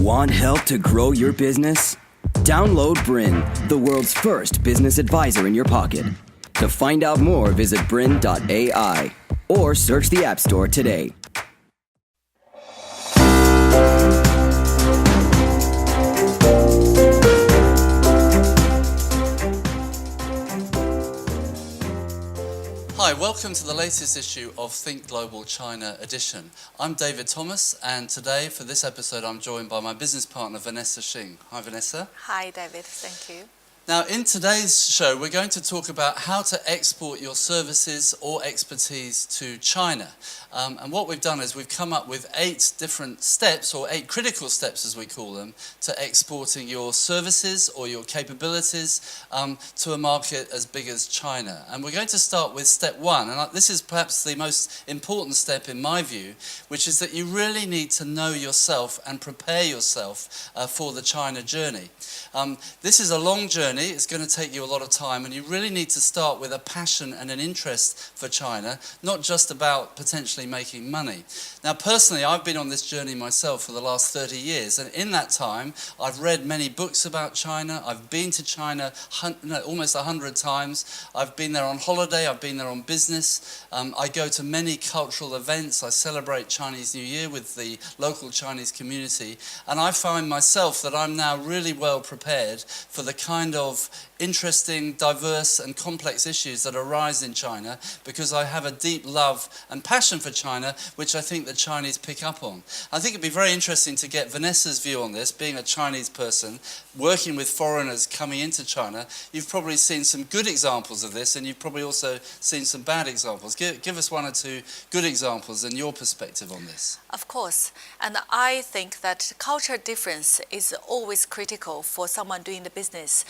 Want help to grow your business? Download BRiN, the world's first business advisor in your pocket. To find out more, visit BRiN.ai or search the App Store today. Hi, welcome to the latest issue of Think Global China edition. I'm David Thomas, and today for this episode I'm joined by my business partner Vanessa Xing. Hi Vanessa. Hi David, thank you. Now in today's show we're going to talk about how to export your services or expertise to China. And what we've done is we've come up with 8 different steps, or 8 critical steps as we call them, to exporting your services or your capabilities to a market as big as China. And we're going to start with step 1, and this is perhaps the most important step in my view, which is that you really need to know yourself and prepare yourself for the China journey. This is a long journey, it's going to take you a lot of time, and you really need to start with a passion and an interest for China, not just about potentially making money. Now personally, I've been on this journey myself for the last 30 years, and in that time I've read many books about China. I've been to China almost 100 times. I've been there on holiday, I've been there on business. I go to many cultural events. I celebrate Chinese New Year with the local Chinese community, and I find myself that I'm now really well prepared for the kind of interesting, diverse and complex issues that arise in China, because I have a deep love and passion for China, which I think the Chinese pick up on. I think it'd be very interesting to get Vanessa's view on this, being a Chinese person, working with foreigners coming into China. You've probably seen some good examples of this, and you've probably also seen some bad examples. Give us 1 or 2 good examples and your perspective on this. Of course, and I think that culture difference is always critical for someone doing the business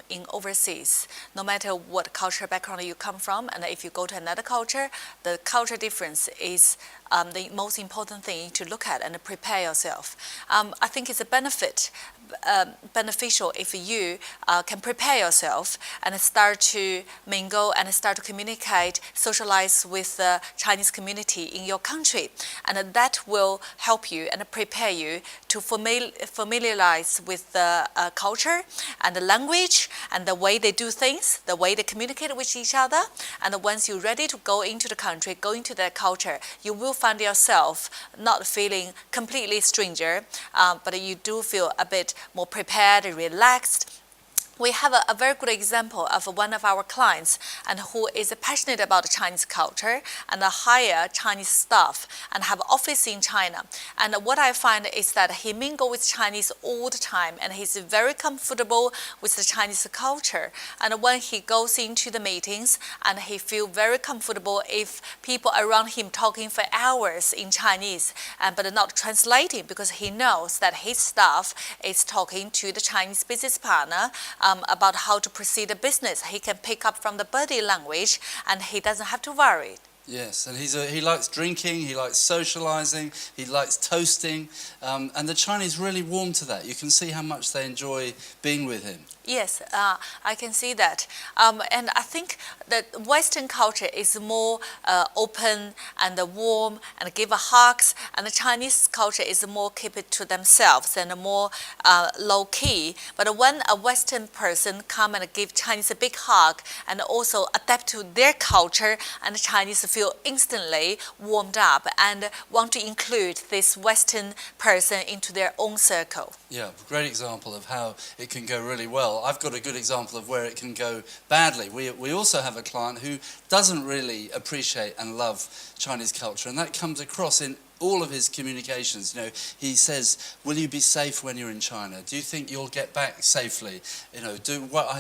in overseas, no matter what cultural background you come from, and if you go to another culture, the culture difference is the most important thing to look at and prepare yourself. I think it's a beneficial if you can prepare yourself and start to mingle and start to communicate, socialize with the Chinese community in your country, and that will help you and prepare you to familiarize with the culture and the language and the way they do things, the way they communicate with each other. And once you're ready to go into the country, go into their culture, you will find yourself not feeling completely stranger, but you do feel a bit more prepared and relaxed. We have a very good example of one of our clients and who is passionate about Chinese culture and hire Chinese staff and have office in China. And what I find is that he mingles with Chinese all the time, and he's very comfortable with the Chinese culture. And when he goes into the meetings, and he feels very comfortable if people around him talking for hours in Chinese, but not translating, because he knows that his staff is talking to the Chinese business partner about how to proceed the business. He can pick up from the body language, and he doesn't have to worry. Yes, and he likes drinking, he likes socializing, he likes toasting, and the Chinese really warm to that. You can see how much they enjoy being with him. Yes, I can see that. And I think that Western culture is more open and warm and give hugs, and the Chinese culture is more keep it to themselves and more low-key. But when a Western person come and give Chinese a big hug and also adapt to their culture, and the Chinese feel instantly warmed up and want to include this Western person into their own circle. Yeah, great example of how it can go really well. I've got a good example of where it can go badly. We also have a client who doesn't really appreciate and love Chinese culture, and that comes across in all of his communications. You know, he says, will you be safe when you're in China? Do you think you'll get back safely? You know,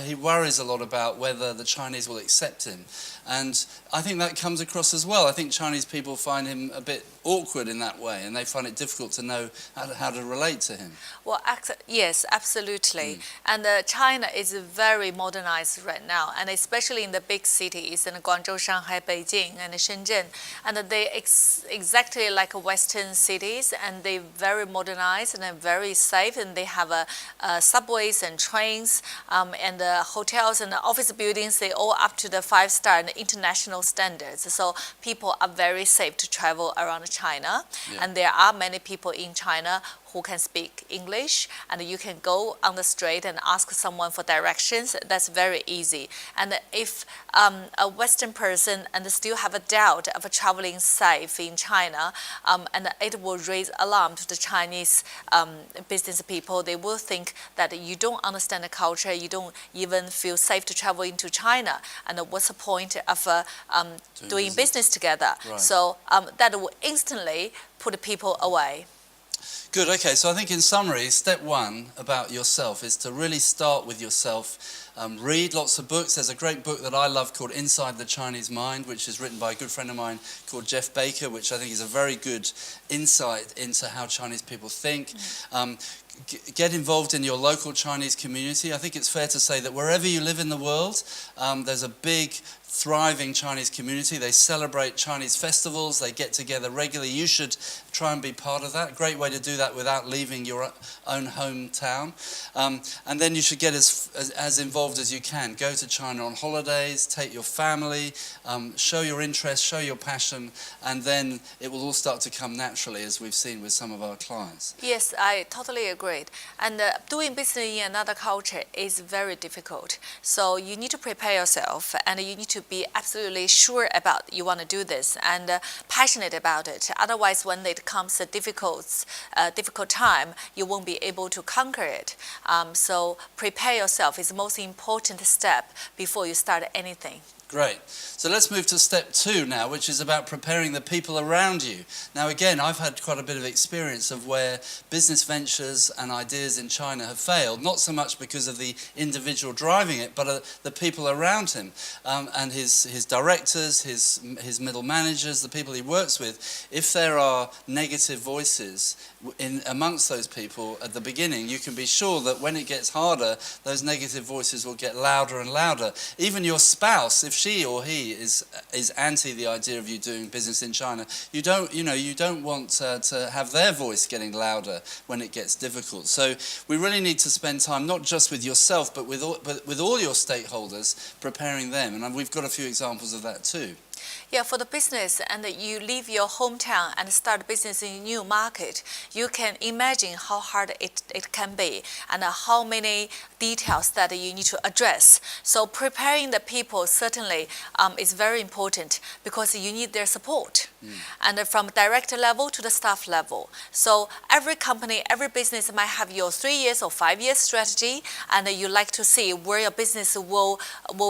he worries a lot about whether the Chinese will accept him. And I think that comes across as well. I think Chinese people find him a bit awkward in that way, and they find it difficult to know how to relate to him. Well, yes, absolutely. And China is very modernized right now, and especially in the big cities, in Guangzhou, Shanghai, Beijing, and Shenzhen. And they exactly like Western cities, and they're very modernized and they're very safe, and they have subways and trains, and the hotels and the office buildings, they all up to the 5-star and international standards. So people are very safe to travel around China. Yeah. And there are many people in China who can speak English, and you can go on the street and ask someone for directions. That's very easy. And if a Western person and still have a doubt of traveling safe in China, and it will raise alarm to the Chinese business people. They will think that you don't understand the culture, you don't even feel safe to travel into China, and what's the point of doing business together? Right. So that will instantly put people away. Good, okay, so I think in summary, step one about yourself is to really start with yourself. Read lots of books. There's a great book that I love called Inside the Chinese Mind, which is written by a good friend of mine called Jeff Baker, which I think is a very good insight into how Chinese people think. Get involved in your local Chinese community. I think it's fair to say that wherever you live in the world, there's a big, thriving Chinese community. They celebrate Chinese festivals. They get together regularly. You should try and be part of that. Great way to do that without leaving your own hometown. And then you should get as involved as you can. Go to China on holidays, take your family, show your interest, show your passion, and then it will all start to come naturally, as we've seen with some of our clients. Yes, I totally agree. And doing business in another culture is very difficult. So you need to prepare yourself, and you need to be absolutely sure about you want to do this and passionate about it. Otherwise, when it comes a difficult time, you won't be able to conquer it. So prepare yourself is the most important step before you start anything. Great. So let's move to step two now, which is about preparing the people around you. Now, again, I've had quite a bit of experience of where business ventures and ideas in China have failed, not so much because of the individual driving it, but the people around him and his directors, his middle managers, the people he works with. If there are negative voices amongst those people at the beginning, you can be sure that when it gets harder, those negative voices will get louder and louder. Even your spouse, if she or he is anti the idea of you doing business in China, you don't want to have their voice getting louder when it gets difficult. So we really need to spend time not just with yourself, but with all your stakeholders, preparing them. And we've got a few examples of that too. Yeah, for the business, and you leave your hometown and start business in a new market, you can imagine how hard it can be and how many details that you need to address. So preparing the people certainly is very important because you need their support. And from director level to the staff level. So every company, every business might have your 3 years or 5 years strategy, and you like to see where your business will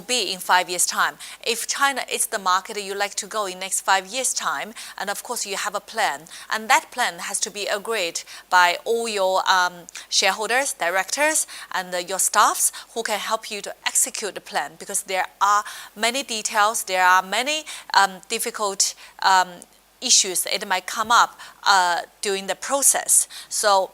be in 5 years' time. If China is the market you like to go in next 5 years' time, and of course you have a plan, and that plan has to be agreed by all your shareholders, directors, and your staffs who can help you to execute the plan, because there are many details, there are many difficult issues that might come up during the process. So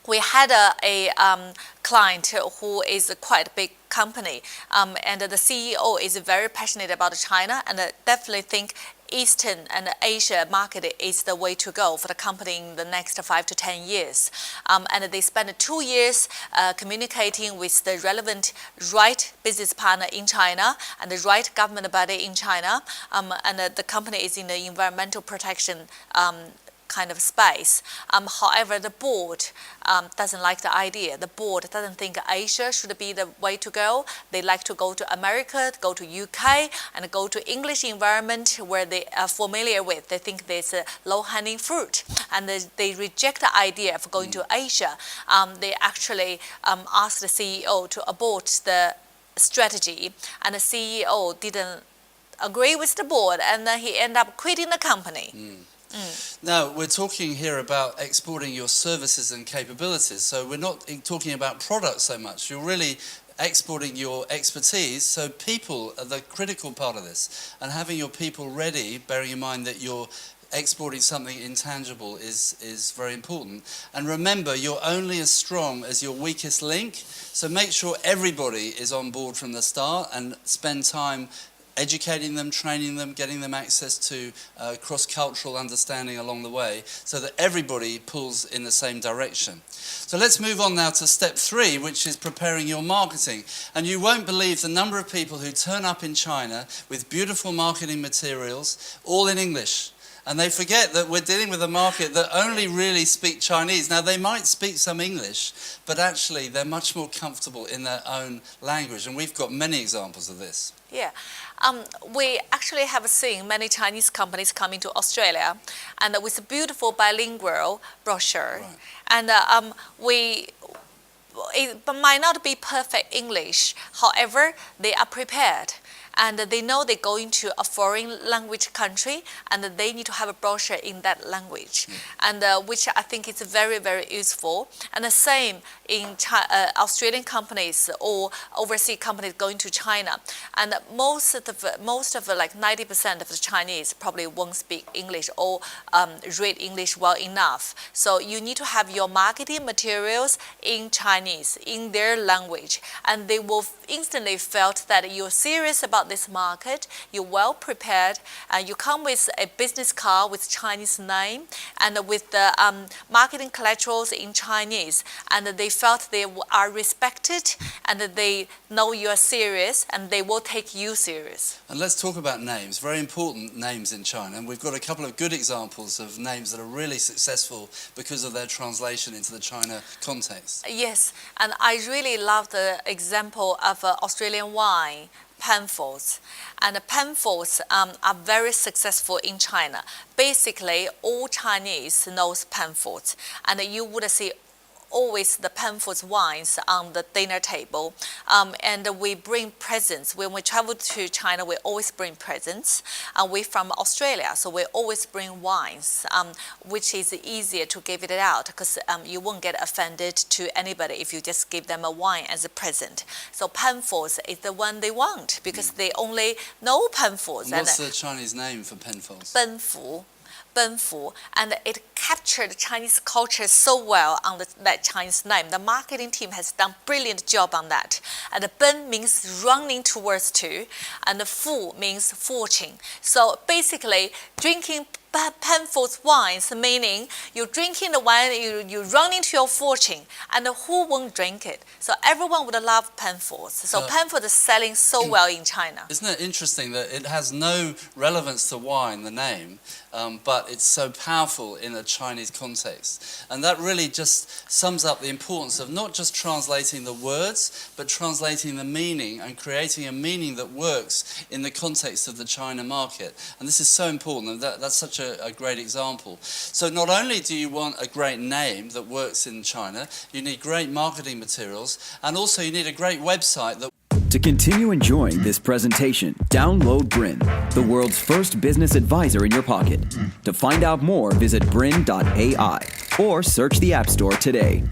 we had a client who is quite a big company, and the CEO is very passionate about China, and definitely think Eastern and Asia market is the way to go for the company in the next 5 to 10 years. And they spent 2 years communicating with the relevant right business partner in China and the right government body in China. And the company is in the environmental protection kind of space. However, the board doesn't like the idea. The board doesn't think Asia should be the way to go. They like to go to America, go to UK, and go to English environment where they are familiar with. They think there's a low-hanging fruit, and they reject the idea of going to Asia. They actually asked the CEO to abort the strategy, and the CEO didn't agree with the board, and then he ended up quitting the company. Now, we're talking here about exporting your services and capabilities, so we're not talking about products so much. You're really exporting your expertise, so people are the critical part of this, and having your people ready, bearing in mind that you're exporting something intangible is very important. And remember, you're only as strong as your weakest link, so make sure everybody is on board from the start and spend time educating them, training them, getting them access to cross-cultural understanding along the way so that everybody pulls in the same direction. So let's move on now to step 3, which is preparing your marketing. And you won't believe the number of people who turn up in China with beautiful marketing materials, all in English. And they forget that we're dealing with a market that only really speak Chinese. Now, they might speak some English, but actually they're much more comfortable in their own language. And we've got many examples of this. Yeah. We actually have seen many Chinese companies coming to Australia and with a beautiful bilingual brochure. Right. And it might not be perfect English, however, they are prepared. And they know they're going to a foreign language country and they need to have a brochure in that language, and which I think is very, very useful. And the same in Australian companies or overseas companies going to China. And most of like 90% of the Chinese probably won't speak English or read English well enough. So you need to have your marketing materials in Chinese, in their language, and they will instantly felt that you're serious about this market, you're well prepared, and you come with a business card with Chinese name and with the marketing collaterals in Chinese, and they felt they are respected and they know you are serious and they will take you serious. And let's talk about names, very important names in China. And we've got a couple of good examples of names that are really successful because of their translation into the China context. Yes, and I really love the example of Australian wine, Penfolds. And Penfolds are very successful in China. Basically, all Chinese knows Penfolds, and you would see always the Penfolds wines on the dinner table, and we bring presents. When we travel to China, we always bring presents. We're from Australia, so we always bring wines, which is easier to give it out because you won't get offended to anybody if you just give them a wine as a present. So Penfolds is the one they want because they only know Penfolds. And what's the Chinese name for Penfolds? Benfu, and it captured Chinese culture so well on that Chinese name. The marketing team has done a brilliant job on that. And the Ben means running towards to, and the Fu means fortune. So basically, drinking Penfolds wines, meaning you're drinking the wine, you run into your fortune, and who won't drink it? So everyone would love Penfolds. So Penfolds is selling so well in China. Isn't it interesting that it has no relevance to wine, the name, but it's so powerful in a Chinese context. And that really just sums up the importance of not just translating the words, but translating the meaning and creating a meaning that works in the context of the China market. And this is so important, and that's such a great example. So not only do you want a great name that works in China, you need great marketing materials, and also you need a great website that... To continue enjoying this presentation, download BRiN, the world's first business advisor in your pocket. To find out more, visit BRiN.ai or search the App Store today.